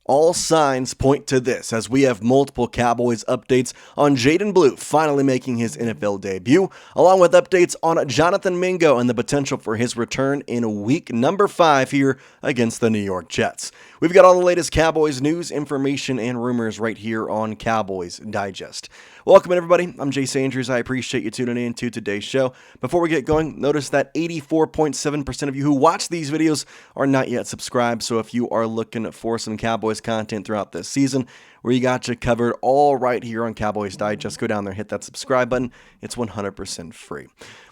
All signs point to this as we have multiple Cowboys updates on Jaydon Blue finally making his NFL debut, along with updates on Jonathan Mingo and the potential for his return in week number 5 here against the New York Jets. We've got all the latest Cowboys news, information, and rumors right here on Cowboys Digest. Welcome, everybody. I'm Jace Andrews. I appreciate you tuning in to today's show. Before we get going, notice that 84.7% of you who watch these videos are not yet subscribed. So if you are looking for some Cowboys content throughout this season, we got you covered all right here on Cowboys Digest. Go down there, hit that subscribe button. It's 100% free.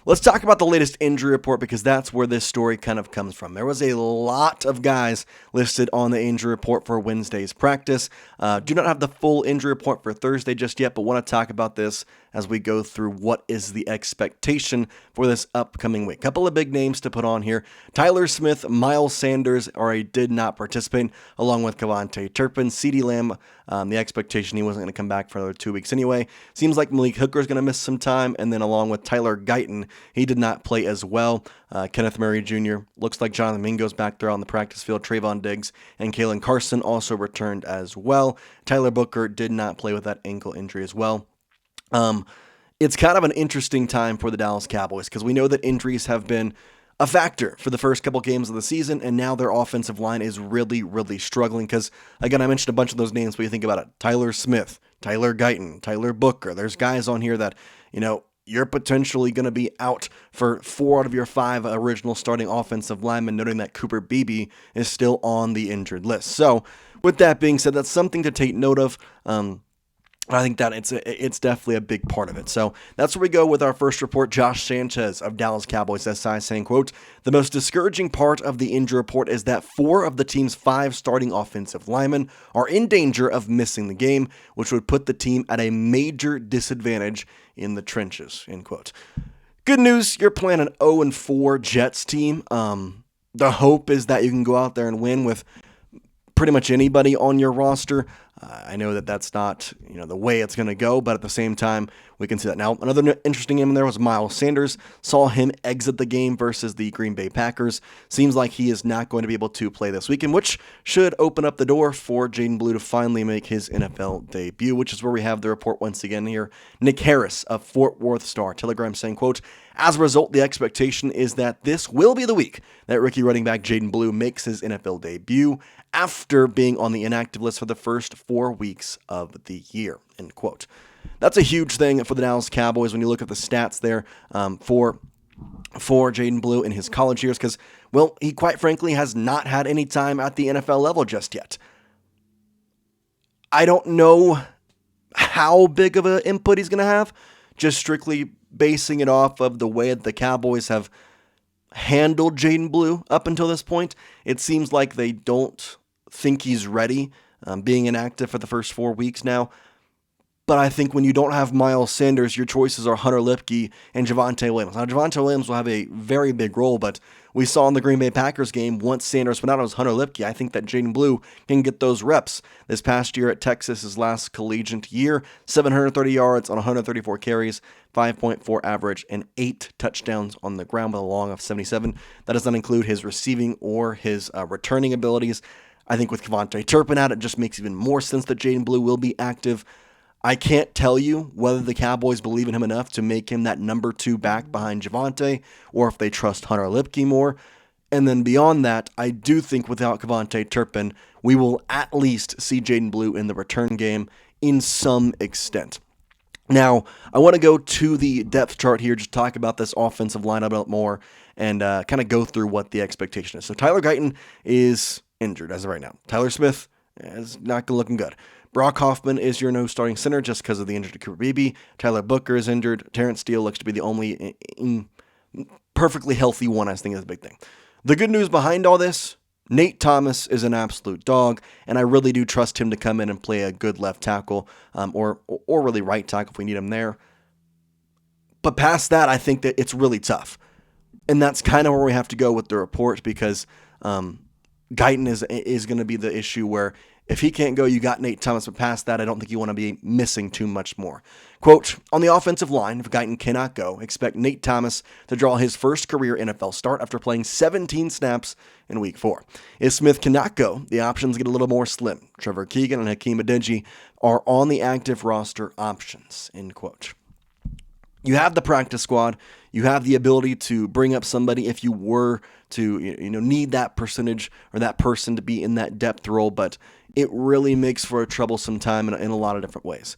Let's talk about the latest injury report because that's where this story kind of comes from. There was a lot of guys listed on the injury report for Wednesday's practice. Do not have the full injury report for Thursday just yet, but want to talk about this as we go through what is the expectation for this upcoming week. Couple of big names to put on here. Tyler Smith, Miles Sanders did not participate, along with Cavante Turpin. CeeDee Lamb, the expectation he wasn't going to come back for another 2 weeks anyway. Seems like Malik Hooker is going to miss some time, and then along with Tyler Guyton, he did not play as well. Kenneth Murray Jr. looks like Jonathan Mingo's back there on the practice field. Trevon Diggs and Caelen Carson also returned as well. Tyler Booker did not play with that ankle injury as well. It's kind of an interesting time for the Dallas Cowboys because we know that injuries have been a factor for the first couple games of the season, and now their offensive line is really, really struggling because, again, I mentioned a bunch of those names, but you think about it. Tyler Smith, Tyler Guyton, Tyler Booker. There's guys on here that, you're potentially going to be out for 4 out of your 5 original starting offensive linemen, noting that Cooper Beebe is still on the injured list. So, with that being said, that's something to take note of. I think that it's definitely a big part of it. So that's where we go with our first report. Josh Sanchez of Dallas Cowboys SI saying, quote, "The most discouraging part of the injury report is that 4 of the team's 5 starting offensive linemen are in danger of missing the game, which would put the team at a major disadvantage in the trenches," end quote. Good news, you're playing an 0-4 Jets team. The hope is that you can go out there and win with pretty much anybody on your roster. I know that that's not the way it's going to go, but at the same time, we can see that. Now, another interesting name in there was Miles Sanders. Saw him exit the game versus the Green Bay Packers. Seems like he is not going to be able to play this weekend, which should open up the door for Jaden Blue to finally make his NFL debut, which is where we have the report once again here. Nick Harris of Fort Worth Star Telegram saying, quote, "As a result, the expectation is that this will be the week that rookie running back Jaden Blue makes his NFL debut after being on the inactive list for the first 4 weeks of the year," end quote. That's a huge thing for the Dallas Cowboys when you look at the stats there for Jaden Blue in his college years because, well, he quite frankly has not had any time at the NFL level just yet. I don't know how big of an input he's going to have, just strictly basing it off of the way that the Cowboys have handled Jaden Blue up until this point. It seems like they don't think he's ready, being inactive for the first 4 weeks now. But I think when you don't have Miles Sanders, your choices are Hunter Lipke and Javonte Williams. Now, Javonte Williams will have a very big role, but we saw in the Green Bay Packers game, once Sanders went out, it was Hunter Lipke. I think that Jaden Blue can get those reps. This past year at Texas, his last collegiate year, 730 yards on 134 carries, 5.4 average, and 8 touchdowns on the ground with a long of 77. That does not include his receiving or his returning abilities. I think with Cavante Turpin out, it just makes even more sense that Jaden Blue will be active. I can't tell you whether the Cowboys believe in him enough to make him that number 2 back behind Javonte, or if they trust Hunter Lipke more. And then beyond that, I do think without Cavante Turpin, we will at least see Jaden Blue in the return game in some extent. Now, I want to go to the depth chart here, just talk about this offensive lineup a bit more, and kind of go through what the expectation is. So Tyler Guyton is injured as of right now. Tyler Smith is not looking good. Brock Hoffman is your no starting center just because of the injury to Cooper Beebe. Tyler Booker is injured. Terrence Steele looks to be the only perfectly healthy one, I think is the big thing. The good news behind all this, Nate Thomas is an absolute dog, and I really do trust him to come in and play a good left tackle, or really right tackle if we need him there. But past that, I think that it's really tough. And that's kind of where we have to go with the report because Guyton is going to be the issue where if he can't go, you got Nate Thomas, but past that, I don't think you want to be missing too much more. Quote, on the offensive line, if Guyton cannot go, expect Nate Thomas to draw his first career NFL start after playing 17 snaps in Week 4. If Smith cannot go, the options get a little more slim. Trevor Keegan and Hakeem Adeniji are on the active roster options, end quote. You have the practice squad. You have the ability to bring up somebody if you were to need that percentage or that person to be in that depth role, but it really makes for a troublesome time in a lot of different ways.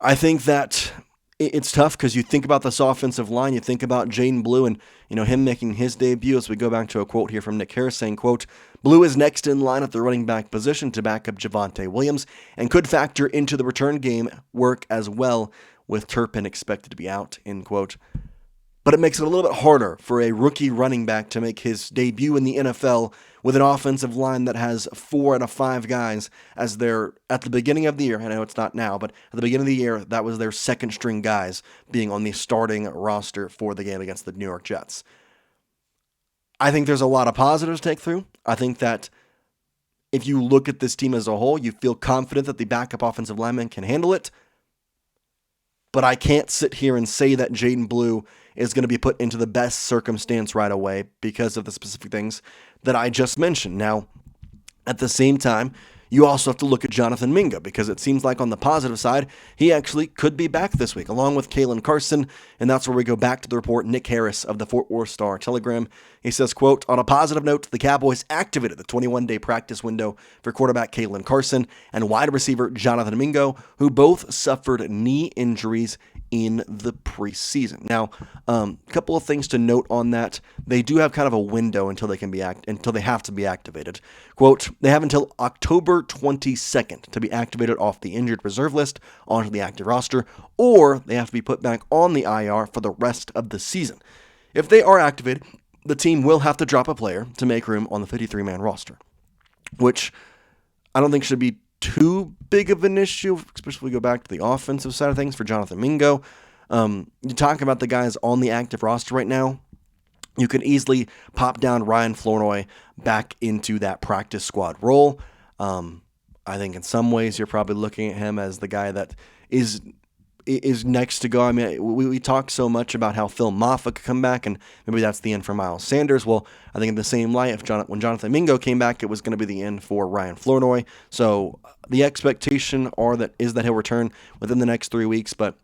I think that it's tough because you think about this offensive line, you think about Jaden Blue and him making his debut, as we go back to a quote here from Nick Harris saying, quote, Blue is next in line at the running back position to back up Javonte Williams and could factor into the return game work as well, with Turpin expected to be out, end quote. But it makes it a little bit harder for a rookie running back to make his debut in the NFL with an offensive line that has 4 out of 5 guys as their, at the beginning of the year, I know it's not now, but at the beginning of the year, that was their second string guys being on the starting roster for the game against the New York Jets. I think there's a lot of positives to take through. I think that if you look at this team as a whole, you feel confident that the backup offensive lineman can handle it. But I can't sit here and say that Jaydon Blue is going to be put into the best circumstance right away because of the specific things that I just mentioned. Now, at the same time, you also have to look at Jonathan Mingo because it seems like on the positive side, he actually could be back this week, along with Caelen Carson, and that's where we go back to the report Nick Harris of the Fort Worth Star-Telegram. He says, quote, on a positive note, the Cowboys activated the 21-day practice window for quarterback Caelen Carson and wide receiver Jonathan Mingo, who both suffered knee injuries in the preseason. Now, a couple of things to note on that. They do have kind of a window until they have to be activated. Quote, they have until October 22nd to be activated off the injured reserve list onto the active roster, or they have to be put back on the IR for the rest of the season. If they are activated, the team will have to drop a player to make room on the 53-man roster, which I don't think should be too big of an issue, especially if we go back to the offensive side of things for Jonathan Mingo. You talk about the guys on the active roster right now, you could easily pop down Ryan Flournoy back into that practice squad role. I think in some ways you're probably looking at him as the guy that is next to go. I mean, we talk so much about how Phil Maffa could come back, and maybe that's the end for Miles Sanders. Well, I think in the same light, when Jonathan Mingo came back, it was going to be the end for Ryan Flournoy. So the expectation is that he'll return within the next 3 weeks. But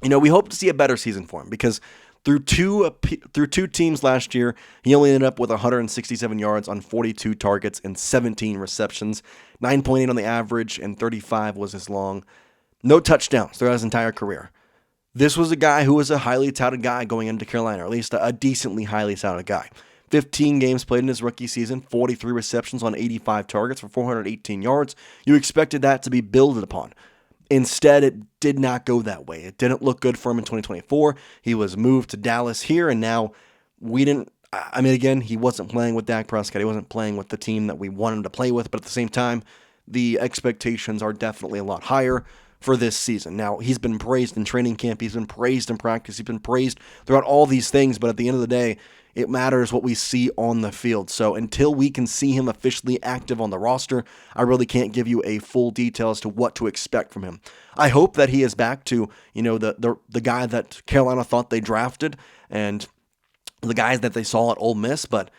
we hope to see a better season for him because through two teams last year, he only ended up with 167 yards on 42 targets and 17 receptions, 9.8 on the average, and 35 was his long. No touchdowns throughout his entire career. This was a guy who was a highly touted guy going into Carolina, or at least a decently highly touted guy. 15 games played in his rookie season, 43 receptions on 85 targets for 418 yards. You expected that to be built upon. Instead, it did not go that way. It didn't look good for him in 2024. He was moved to Dallas here, and now he wasn't playing with Dak Prescott. He wasn't playing with the team that we wanted him to play with, but at the same time, the expectations are definitely a lot higher for this season. Now, he's been praised in training camp. He's been praised in practice. He's been praised throughout all these things, but at the end of the day, it matters what we see on the field. So until we can see him officially active on the roster, I really can't give you a full detail as to what to expect from him. I hope that he is back to, the guy that Carolina thought they drafted and the guys that they saw at Ole Miss, but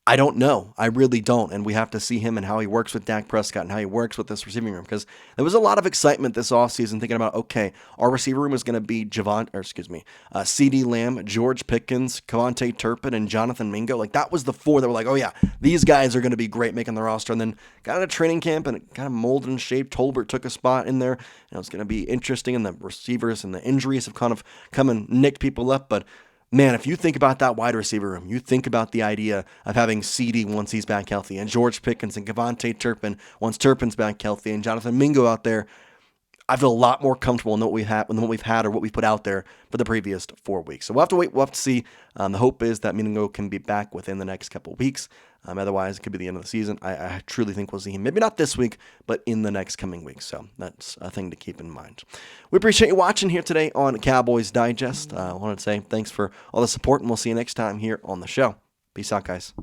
I don't know. I really don't. And we have to see him and how he works with Dak Prescott and how he works with this receiving room, because there was a lot of excitement this offseason thinking about, okay, our receiver room is going to be CeeDee Lamb, George Pickens, Kevontae Turpin, and Jonathan Mingo. Like, that was the 4 that were like, oh yeah, these guys are going to be great making the roster. And then got into training camp and it kind of molded and shaped. Tolbert took a spot in there. It's going to be interesting, and the receivers and the injuries have kind of come and nicked people up, but man, if you think about that wide receiver room, you think about the idea of having CeeDee once he's back healthy, and George Pickens and Kevontae Turpin once Turpin's back healthy, and Jonathan Mingo out there. I feel a lot more comfortable in what we've had or what we put out there for the previous 4 weeks. So we'll have to wait. We'll have to see. The hope is that Mingo can be back within the next couple of weeks. Otherwise, it could be the end of the season. I truly think we'll see him, maybe not this week, but in the next coming weeks. So that's a thing to keep in mind. We appreciate you watching here today on Cowboys Digest. I wanted to say thanks for all the support, and we'll see you next time here on the show. Peace out, guys.